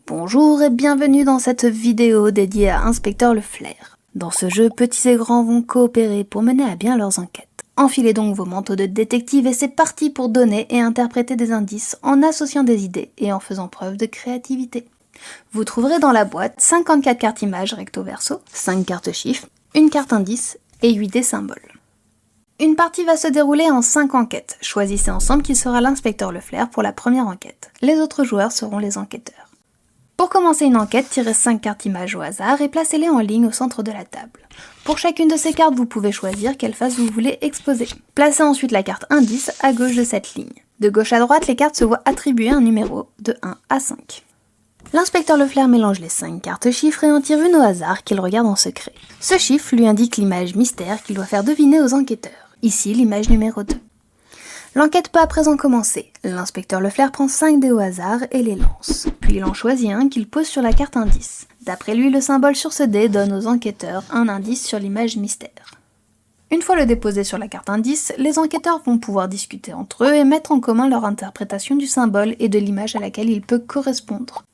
Bonjour et bienvenue dans cette vidéo dédiée à Inspecteur Le Flair. Dans ce jeu, petits et grands vont coopérer pour mener à bien leurs enquêtes. Enfilez donc vos manteaux de détective et c'est parti pour donner et interpréter des indices en associant des idées et en faisant preuve de créativité. Vous trouverez dans la boîte 54 cartes images recto verso, 5 cartes chiffres, une carte indice et 8 dés symboles. Une partie va se dérouler en 5 enquêtes. Choisissez ensemble qui sera l'inspecteur Le Flair pour la première enquête. Les autres joueurs seront les enquêteurs. Pour commencer une enquête, tirez 5 cartes images au hasard et placez-les en ligne au centre de la table. Pour chacune de ces cartes, vous pouvez choisir quelle face vous voulez exposer. Placez ensuite la carte indice à gauche de cette ligne. De gauche à droite, les cartes se voient attribuer un numéro de 1 à 5. L'inspecteur Le Flair mélange les 5 cartes chiffres et en tire une au hasard qu'il regarde en secret. Ce chiffre lui indique l'image mystère qu'il doit faire deviner aux enquêteurs. Ici, l'image numéro 2. L'enquête peut à présent commencer. L'inspecteur Le Flair prend 5 dés au hasard et les lance. Puis il en choisit un qu'il pose sur la carte indice. D'après lui, le symbole sur ce dé donne aux enquêteurs un indice sur l'image mystère. Une fois le dé posé sur la carte indice, les enquêteurs vont pouvoir discuter entre eux et mettre en commun leur interprétation du symbole et de l'image à laquelle il peut correspondre.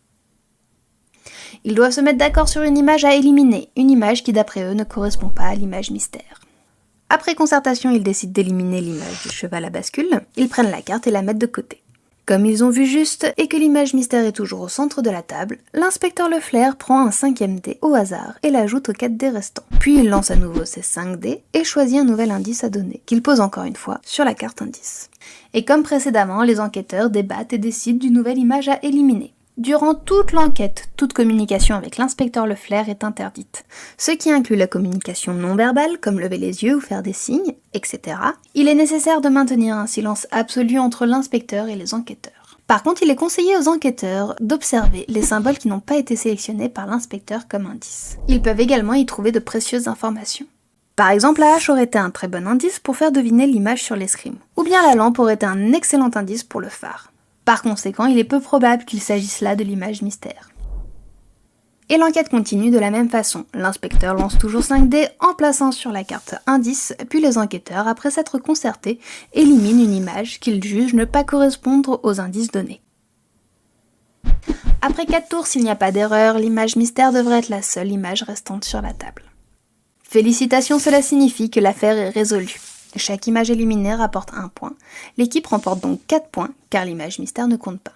Ils doivent se mettre d'accord sur une image à éliminer, une image qui d'après eux ne correspond pas à l'image mystère. Après concertation, ils décident d'éliminer l'image du cheval à bascule, ils prennent la carte et la mettent de côté. Comme ils ont vu juste et que l'image mystère est toujours au centre de la table, l'inspecteur Le Flair prend un 5e dé au hasard et l'ajoute aux 4 dés restants. Puis il lance à nouveau ses 5 dés et choisit un nouvel indice à donner, qu'il pose encore une fois sur la carte indice. Et comme précédemment, les enquêteurs débattent et décident d'une nouvelle image à éliminer. Durant toute l'enquête, toute communication avec l'inspecteur Le Flair est interdite, ce qui inclut la communication non verbale, comme lever les yeux ou faire des signes, etc. Il est nécessaire de maintenir un silence absolu entre l'inspecteur et les enquêteurs. Par contre, il est conseillé aux enquêteurs d'observer les symboles qui n'ont pas été sélectionnés par l'inspecteur comme indice. Ils peuvent également y trouver de précieuses informations. Par exemple, la hache aurait été un très bon indice pour faire deviner l'image sur l'escrime, ou bien la lampe aurait été un excellent indice pour le phare. Par conséquent, il est peu probable qu'il s'agisse là de l'image mystère. Et l'enquête continue de la même façon. L'inspecteur lance toujours 5 dés en plaçant sur la carte indice, puis les enquêteurs, après s'être concertés, éliminent une image qu'ils jugent ne pas correspondre aux indices donnés. Après 4 tours, s'il n'y a pas d'erreur, l'image mystère devrait être la seule image restante sur la table. Félicitations, cela signifie que l'affaire est résolue. Chaque image éliminée rapporte 1 point. L'équipe remporte donc 4 points, car l'image mystère ne compte pas.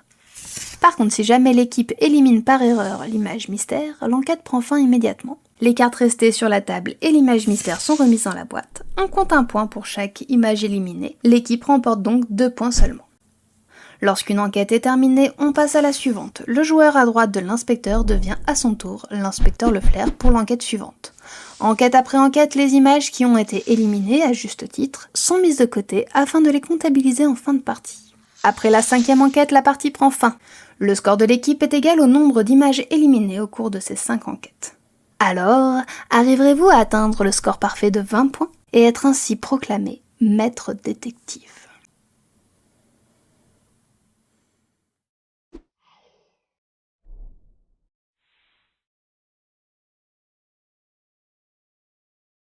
Par contre, si jamais l'équipe élimine par erreur l'image mystère, l'enquête prend fin immédiatement. Les cartes restées sur la table et l'image mystère sont remises dans la boîte. On compte 1 point pour chaque image éliminée. L'équipe remporte donc 2 points seulement. Lorsqu'une enquête est terminée, on passe à la suivante. Le joueur à droite de l'inspecteur devient à son tour l'inspecteur Le Flair pour l'enquête suivante. Enquête après enquête, les images qui ont été éliminées, à juste titre, sont mises de côté afin de les comptabiliser en fin de partie. Après la 5e enquête, la partie prend fin. Le score de l'équipe est égal au nombre d'images éliminées au cours de ces 5 enquêtes. Alors, arriverez-vous à atteindre le score parfait de 20 points et être ainsi proclamé maître détective ?